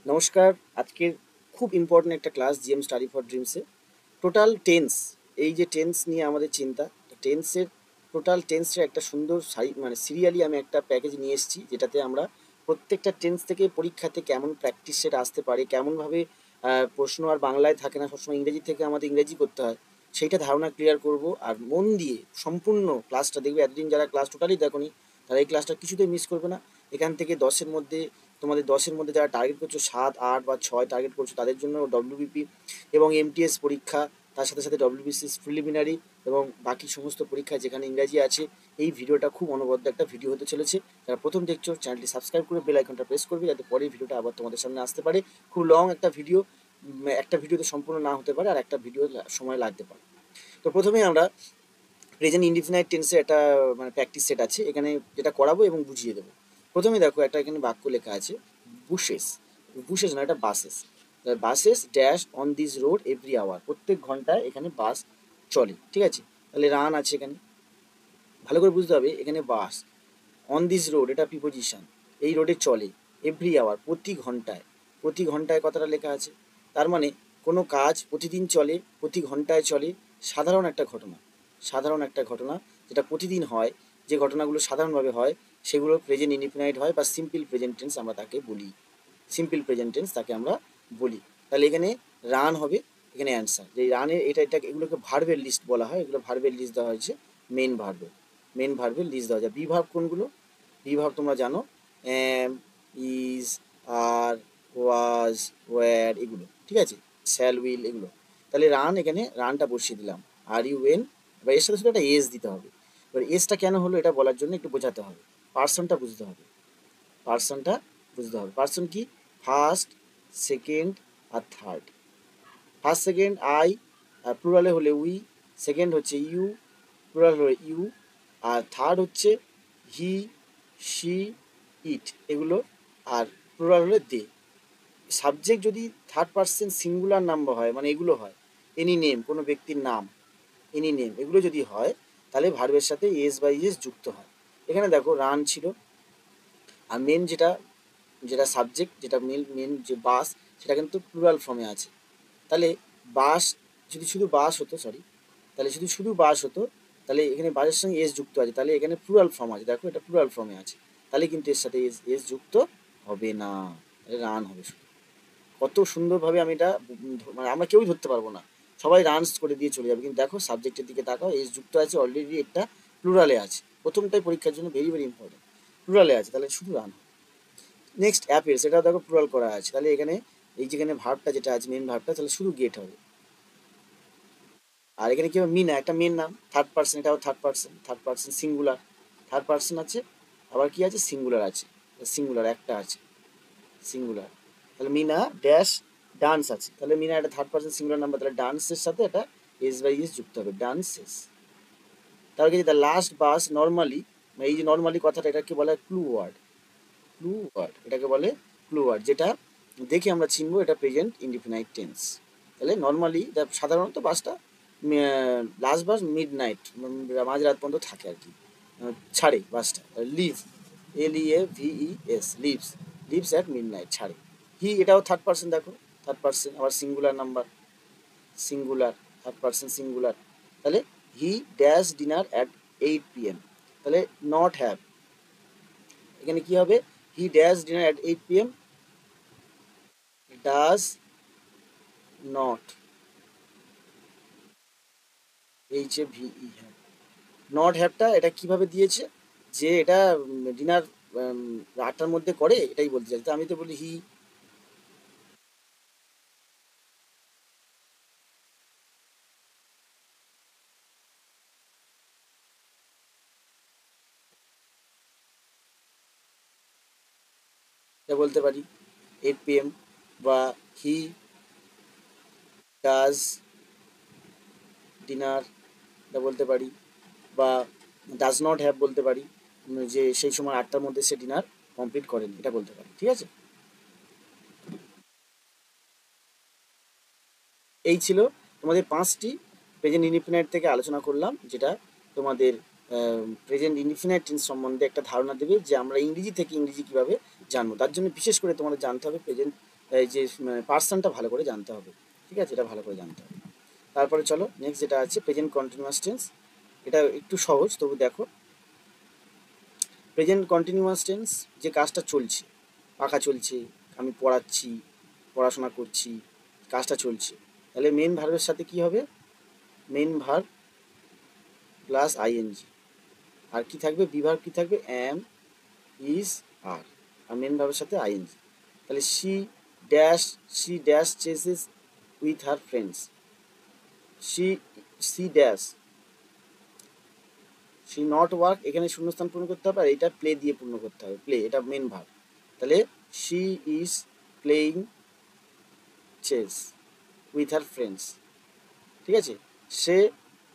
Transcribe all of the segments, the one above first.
নমস্কার। আজকের খুব ইম্পর্টেন্ট একটা ক্লাস জিএম স্টাডি ফর ড্রিমসে টোটাল টেন্স। এই যে টেন্স নিয়ে আমাদের চিন্তা, টেন্সের টোটাল টেন্সের একটা সুন্দর মানে সিরিয়ালি আমি একটা প্যাকেজ নিয়ে এসেছি, যেটাতে আমরা প্রত্যেকটা টেন্স থেকে পরীক্ষাতে কেমন প্র্যাকটিস সেটা আসতে পারে, কেমনভাবে প্রশ্ন আর বাংলায় থাকে না, সবসময় ইংরেজি থেকে আমাদের ইংরেজি করতে হয়, সেইটা ধারণা ক্লিয়ার করব। আর মন দিয়ে সম্পূর্ণ ক্লাসটা দেখবে। এতদিন যারা ক্লাস টোটালি দেখোনি তারা এই ক্লাসটা কিছুতেই মিস করবে না। এখান থেকে 10-এর মধ্যে, তোমাদের 10-এর মধ্যে যারা টার্গেট করছো 7, 8 বা 6 টার্গেট করছো, তাদের জন্য ডব্লিউবিপি এবং এমটিএস পরীক্ষা, তার সাথে সাথে ডব্লিউবিসিএস প্রিলিমিনারি এবং বাকি সমস্ত পরীক্ষা যেখানে ইংরাজি আছে, এই ভিডিওটা খুব অনবদ্য একটা ভিডিও হতে চলেছে। যারা প্রথম দেখছো চ্যানেলটি সাবস্ক্রাইব করে বেল আইকনটা প্রেস করবে, যাতে পরের ভিডিওটা আবার তোমাদের সামনে আসতে পারে। খুব লং একটা ভিডিও, একটা ভিডিওতে সম্পূর্ণ না হতে পারে, আর একটা ভিডিও সময় লাগতে পারে। তো প্রথমে আমরা প্রেজেন্ট ইনডিফিনাইট টেন্সের একটা মানে প্র্যাকটিস সেট আছে এখানে, যেটা করাবো এবং বুঝিয়ে দেবো। প্রথমে দেখো একটা এখানে বাক্য লেখা আছে, বুশেস। বুশেস না, এটা buses. Buses dash on this road every hour, প্রত্যেক ঘন্টায় এখানে বাস চলে, ঠিক আছে। তাহলে রান আছে এখানে, ভালো করে বুঝতে হবে। এখানে বাস, অন দিস রোড এটা প্রিপোজিশন, এই রোডে চলে, এভরি আওয়ার প্রতি ঘন্টায়, প্রতি ঘন্টায় কথাটা লেখা আছে। তার মানে কোনো কাজ প্রতিদিন চলে, প্রতি ঘন্টায় চলে, সাধারণ একটা ঘটনা, সাধারণ একটা ঘটনা যেটা প্রতিদিন হয়, যে ঘটনাগুলো সাধারণভাবে হয় সেগুলো প্রেজেন্ট ইনডিফিনাইট হয় বা সিম্পল প্রেজেন্ট টেন্স আমরা তাকে বলি, সিম্পল প্রেজেন্ট টেন্স তাকে আমরা বলি। তাহলে এখানে রান হবে, এখানে অ্যান্সার। যে রানের এটা এগুলোকে ভার্বের লিস্ট বলা হয়, এগুলো ভার্বের লিস্ট দেওয়া হয়েছে, মেন ভার্বের, মেন ভার্বের লিস্ট দেওয়া যায়। বি ভার্ব কোনগুলো? বি ভার্ব তোমরা জানো, অ্যাম, ইজ, আর, ওয়াজ, ওয়্যার, এগুলো, ঠিক আছে, শ্যাল, উইল, এগুলো। তাহলে রান, এখানে রানটা বসিয়ে দিলাম, আর ইউ এন। এবার এর সাথে সাথে একটা এস দিতে হবে। এবার এসটা কেন হলো এটা বলার জন্য একটু বোঝাতে হবে, পার্সনটা বুঝতে হবে, পার্সনটা বুঝতে হবে। পার্সন কি? ফার্স্ট, সেকেন্ড আর থার্ড। ফার্স্ট সেকেন্ড আই, আর প্লুরালে হলে উই, সেকেন্ড হচ্ছে ইউ, প্লুরাল হলে ইউ, আর থার্ড হচ্ছে হি, শি, ইট, এগুলো। আর প্লুরাল হলে দে। সাবজেক্ট যদি থার্ড পার্সন সিঙ্গুলার নাম্বার হয়, মানে এগুলো হয় এনি নেম, কোনো ব্যক্তির নাম, এনি নেম, এগুলো যদি হয় তাহলে ভার্বের সাথে এস বা ইএস যুক্ত হয়। এখানে দেখো রান ছিল, আর মেন যেটা, যেটা সাবজেক্ট, যেটা মেন মেন যে বাস, সেটা কিন্তু প্লুরাল ফর্মে আছে। তাহলে বাস, যদি শুধু বাস হতো, সরি, তাহলে শুধু শুধু বাস হতো, তাহলে এখানে বাসের সঙ্গে এস যুক্ত আছে, তাহলে এখানে প্লুরাল ফর্ম আছে, দেখো এটা প্লুরাল ফর্মে আছে, তাহলে কিন্তু এর সাথে এস এস যুক্ত হবে না, তাহলে রান হবে শুধু। কত সুন্দরভাবে আমি এটা মানে আমরা কেউই ধরতে পারবো না, সবাই রানস করে দিয়ে চলে যাবে, কিন্তু দেখো সাবজেক্টের দিকে তাকাও, এস যুক্ত আছে অলরেডি, একটা প্লুরালে আছে, প্রথমটাই পরীক্ষার জন্য ভেরি ভেরি ইম্পর্টেন্ট, প্লুরালে আছে, তাহলে শুধু রান। নেক্সট অ্যাপের, সেটাও দেখো প্লুরাল করা আছে, তাহলে এখানে এই যেখানে ভার্বটা যেটা আছে, মেন ভার্বটা, তাহলে শুধু গেট হবে। আর এখানে কি হবে? মিনা, একটা মেন নাম, থার্ড পার্সন, এটাও third person, third person singular, third person আছে, আবার কি আছে? সিঙ্গুলার আছে, সিঙ্গুলার একটা আছে, সিঙ্গুলার। তাহলে মিনা ড্যাশ ডান্স আছে, তাহলে মিনা একটা থার্ড পার্সন সিঙ্গুলার নাম্বার, তাহলে ডান্সের সাথে এটা এস বাই এস যুক্ত হবে, ডান্সেস। তাহলে কি দ্য লাস্ট বাস নর্মালি, এই যে নর্মালি কথাটা, এটাকে বলা হয় ক্লু ওয়ার্ড, ক্লু ওয়ার্ড, এটাকে বলে ক্লু ওয়ার্ড, যেটা দেখে আমরা চিনবো এটা প্রেজেন্ট ইনডিফিনাইট টেন্স। তাহলে নর্মালি সাধারণত বাসটা লাস্ট বাস মিড নাইট, মাঝরাত পর্যন্ত থাকে আর কি, ছাড়ে বাসটা। Leave, L E A V E S, leaves, leaves at midnight, ছাড়ে। হি, এটাও থার্ড পার্সন, দেখো থার্ড পার্সন, আবার singular number, singular, third person singular. তাহলে he dash dinner at 8 PM, তাহলে নট হ্যাভ, এখানে কি হবে? He dash dinner at 8 PM, does not, H A V E have, not হ্যাভটা এটা কিভাবে দিয়েছে, যে এটা ডিনার 8টার মধ্যে করে, এটাই বলতে চাই। তো আমি তো বলি হি, এটা বলতে পারি 8 PM, বা হি ডাজ ডিনার, এটা বলতে পারি, বা ডাজ নট হ্যাভ বলতে পারি, যে সেই সময় 8টার মধ্যে সে ডিনার কমপ্লিট করেনি, এটা বলতে পারি, ঠিক আছে। এই ছিল তোমাদের 5টি প্রেজেন্ট ইনডিফিনাইট থেকে আলোচনা করলাম, যেটা তোমাদের প্রেজেন্ট ইনডিফিনাইট টেন্স সম্বন্ধে একটা ধারণা দেবে, যে আমরা ইংরেজি থেকে ইংরেজি কীভাবে জানবো। তার জন্য বিশেষ করে তোমাদের জানতে হবে প্রেজেন্ট এই যে পার্সনটা ভালো করে জানতে হবে, ঠিক আছে, এটা ভালো করে জানতে হবে। তারপরে চলো নেক্সট যেটা আছে প্রেজেন্ট কন্টিনিউয়াস টেন্স। এটা একটু সহজ, তবু দেখো। প্রেজেন্ট কন্টিনিউয়াস টেন্স, যে কাজটা চলছে, পাখা চলছে, আমি পড়াচ্ছি, পড়াশোনা করছি, কাজটা চলছে, তাহলে মেন ভার্বের সাথে কি হবে? Main verb plus ING. আর কি থাকবে? বিভার্ব কি থাকবে? অ্যাম, ইজ, আর। আর মেন ভার্বের সাথে আইএনজি। তাহলে she dash chases with her friends. She see dash, she not work, এখানে শূন্যস্থান পূর্ণ করতে হবে, আর এটা প্লে দিয়ে পূর্ণ করতে হবে, প্লে, এটা মেন ভার্ব। তাহলে she is playing chess with her friends, ঠিক আছে, সে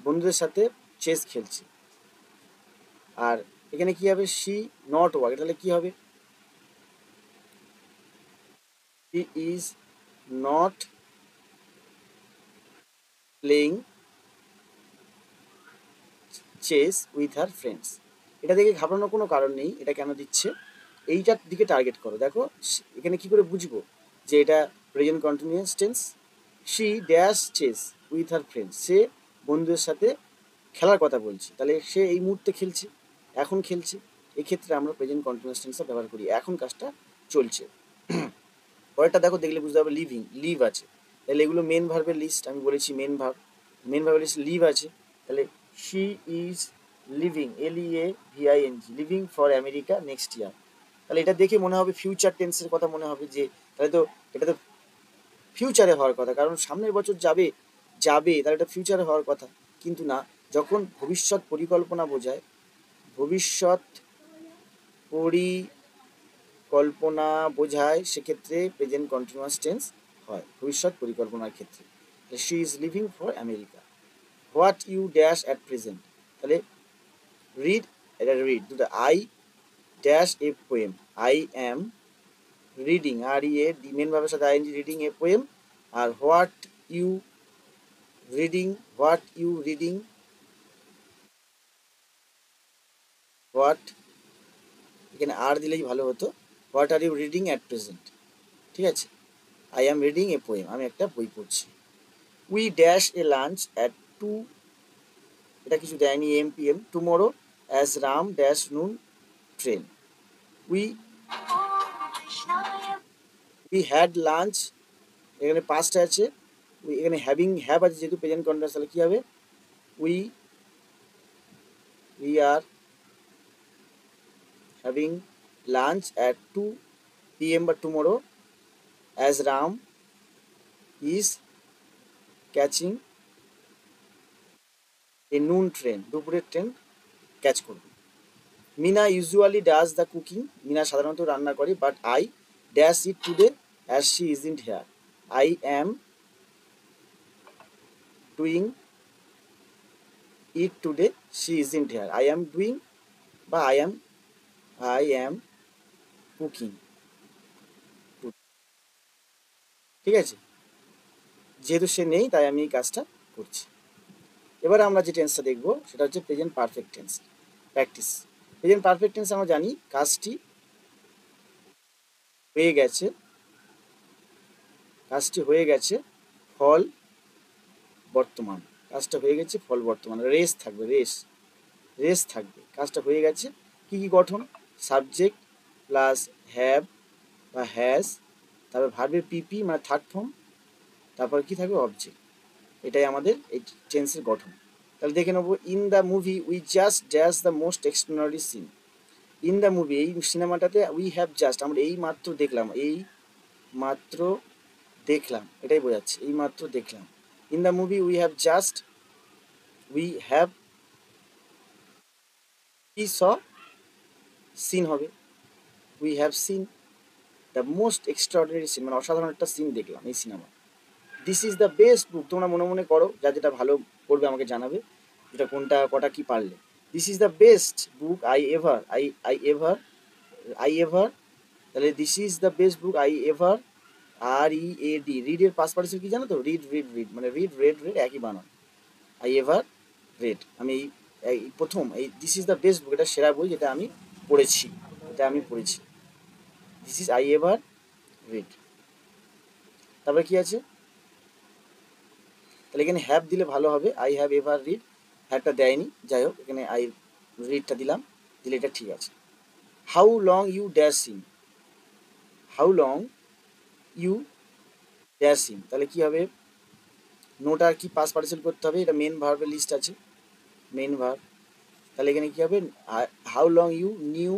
বন্ধুদের সাথে চেস খেলছে। আর এখানে কি হবে? শি নট ওয়ার্ক, তাহলে কি হবে? She is not playing chess with her friends. এটা দেখে ঘাবড়ানোর কোনো কারণ নেই, এটা কেন দিচ্ছে, এইটার দিকে টার্গেট করো। দেখো এখানে কি করে বুঝবো যে এটা present continuous tense? She dash chess with her friends, সে বন্ধুদের সাথে খেলার কথা বলছে, তাহলে সে এই মুহূর্তে খেলছে, এখন খেলছে। এক্ষেত্রে আমরা প্রেজেন্ট কন্টিনিউয়াস টেন্সটা ব্যবহার করি, এখন কাজটা চলছে। পরেরটা দেখো, দেখলে বুঝতে হবে লিভিং, লিভ আছে, তাহলে এগুলো মেন ভার্বের লিস্ট, আমি বলেছি মেন ভার্ব, মেন ভার্বের লিস্ট লিভ আছে, তাহলে she is living, LEAVING, living for America next year. তাহলে এটা দেখে মনে হবে ফিউচার টেন্সের কথা মনে হবে, যে তাহলে তো এটা তো ফিউচারে হওয়ার কথা, কারণ সামনের বছর যাবে, যাবে, তাহলে এটা ফিউচারে হওয়ার কথা। কিন্তু না, যখন ভবিষ্যৎ পরিকল্পনা বোঝায়, ভবিষ্যৎ পরিকল্পনা বোঝায়, সেক্ষেত্রে প্রেজেন্ট কন্টিনিউয়াস টেন্স হয় ভবিষ্যৎ পরিকল্পনার ক্ষেত্রে। She is living for America. What you dash at present, তাহলে রিড, এটা রিড, দুটো I dash a poem, I am reading, READ, main ভাবের সাথে ING, রিডিং এ পোয়েম। আর what you reading, what you reading, what, এখানে are দিলেই ভালো হতো, what are you reading at present, ঠিক আছে। I am reading a poem, আমি একটা বই পড়ছি। We dash a lunch at 2, এটা কিছু দেয়নি, AM PM tomorrow as Ram dash noon train. We we had lunch, এখানে পাস্ট আছে, এখানে হ্যাভিং, হ্যাভ আছে যেহেতু প্রেজেন্ট কন্টিনিউয়াস, তাহলে কি হবে? We we are having lunch at 2 PM বা tomorrow as Ram is catching a noon train, দুপুরের ট্রেন ক্যাচ করবে। Meena usually does the cooking, Meena সাধারণত রান্না করে, but I dash it today as she isn't here, I am doing it today, she isn't here, I am doing বা I am cooking, ঠিক আছে, যেহেতু সে নেই তাই আমি এই কাজটা করছি। এবারে আমরা যে টেন্সটা দেখবো সেটা হচ্ছে present perfect tense practice. Present perfect tense আমরা জানি কাজটি হয়ে গেছে, কাজটি হয়ে গেছে, ফল বর্তমান, কাজটা হয়ে গেছে, ফল বর্তমান, রেস থাকবে, রেস থাকবে, কাজটা হয়ে গেছে। কি কি গঠন? সাবজেক্ট প্লাস হ্যাভ বা হ্যাজ, তারপর ভার্বের PP মানে থার্ড ফর্ম, তারপর কি থাকবে? অবজেক্ট। এটাই আমাদের এই টেন্সের গঠন। তাহলে দেখে নেবো, in the movie we just dash the most extraordinary scene. In the movie, এই সিনেমাটাতে উই হ্যাভ জাস্ট, আমরা এই মাত্র দেখলাম, এই মাত্র দেখলাম, এটাই বোঝাচ্ছে, এই মাত্র দেখলাম। In the movie we have just, we have কি স, সিন হবে, we have seen the most extraordinary scene, মানে অসাধারণ একটা সিন দেখলাম এই cinema. This is the best book, তোমরা মনে মনে করো, যা যেটা ভালো করবে আমাকে জানাবে, যেটা কোনটা কটা কি পারলে। This is the best book I ever, তাহলে this is the best book I ever, READ, রিডের পাস পার্টিসিপেল কি জানো তো? রিড মানে রিড, রেড একই বানান, আই এভার রেড, আমি এই প্রথম এই দিস ইজ দ্য বেস্ট বুক, এটা সেরা বই যেটা আমি পড়েছি, this is I ever red. তারপরে কি আছে, তাহলে এখানে হ্যাভ দিলে ভালো হবে, আই হ্যাভ এভার রিড, হ্যাভটা দেয়নি, যাই হোক এখানে আই রিডটা দিলাম, দিলে এটা ঠিক আছে। How long you dash him, how long you dash him, তাহলে কি হবে, নোটা কি পাস পার্টিসিপেট করতে হবে, এটা মেন ভার্বের লিস্ট আছে, মেন ভার্ব, তাহলে এখানে কি হবে, how long you new,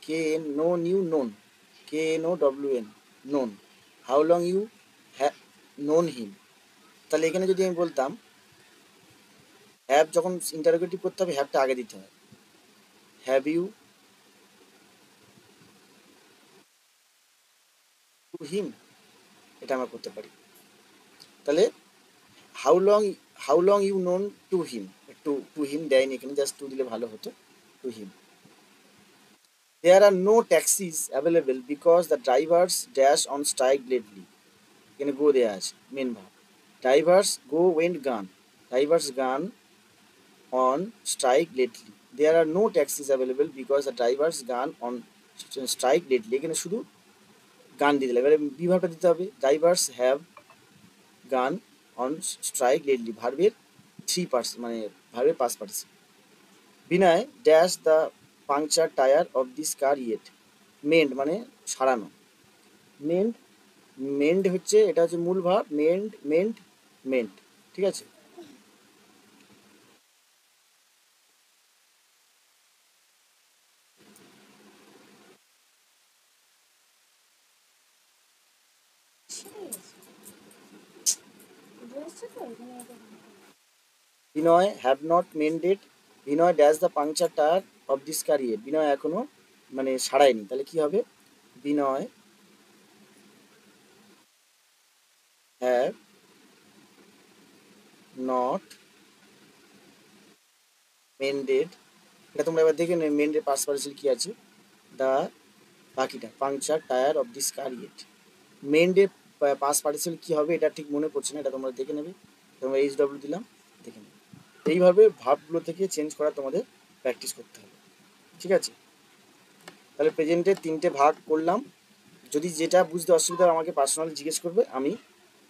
K N know new known, K N O W N known, how long you known him, তাহলে এখানে যদি আমি বলতাম হ্যাভ, যখন ইন্টারোগেটিভ করতে হবে হ্যাভটা আগে দিতে হয়, হ্যাভ ইউ টু হিম, এটা আমরা করতে পারি। তাহলে how long, how long you known to him, to him দেয়নি এখানে, জাস্ট টু দিলে ভালো হতো, to him. There are no taxis available because the drivers dash on strike lately. এখানে go দেয়া আছে, main verb. Drivers go went gone, drivers gone on strike lately. There are no taxis available because the drivers gone on strike lately. এখানে শুধু গান দিয়ে দিলাম, এবারে বিভাগটা দিতে হবে, drivers have gone on strike lately, ভার্বের 3 মানে ভার্বের past participle. Binoy dash the puncture tyre of this car yet, mend মানে সারানো, মেন্ড, মেন্ড হচ্ছে, এটা হচ্ছে মূল ভাব, মেন্ড মেন্ড মেন্ড, ঠিক আছে। Binoy have not mended, Binoy dash the puncture tyre of this car yet, Binoy এখনো মানে সারায়নি, তাহলে কি হবে, বিনয় হ্যাভ নট মেন্ডেড, এটা তোমরা এবার দেখে নেবে মেন্ডের পাস পার্টিসিপেল কি আছে, দ্য বাকিটা puncture tyre of this car yet, মেন্ডের পাস পার্টিসিপেল কি হবে এটা ঠিক মনে পড়ছে না, এটা তোমরা দেখে নেবে, তোমরা এইচ ডব্লিউ দিলাম, দেখে নেবে। এইভাবে ভাবগুলো থেকে চেঞ্জ করা তোমাদের প্র্যাকটিস করতে হবে, ঠিক আছে। তাহলে প্রেজেন্টের 3টে ভাগ করলাম, যদি যেটা বুঝতে অসুবিধা হয় আমাকে পার্সোনালি জিজ্ঞেস করবে, আমি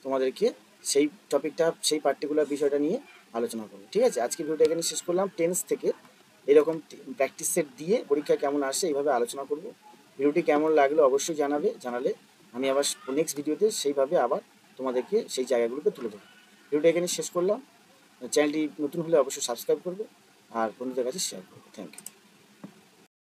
তোমাদেরকে সেই টপিকটা, সেই পার্টিকুলার বিষয়টা নিয়ে আলোচনা করবো, ঠিক আছে। আজকে ভিডিওটা এখানে শেষ করলাম, টেন্স থেকে এরকম প্র্যাকটিস সেট দিয়ে পরীক্ষা কেমন আসে এইভাবে আলোচনা করব। ভিডিওটি কেমন লাগলো অবশ্যই জানাবে, জানালে আমি আবার নেক্সট ভিডিওতে সেইভাবে আবার তোমাদেরকে সেই জায়গাগুলোকে তুলে ধরবো। ভিডিওটা এখানে শেষ করলাম, চ্যানেলটি নতুন হলে অবশ্যই সাবস্ক্রাইব করবে আর বন্ধুদের কাছে শেয়ার করবে। Thank you.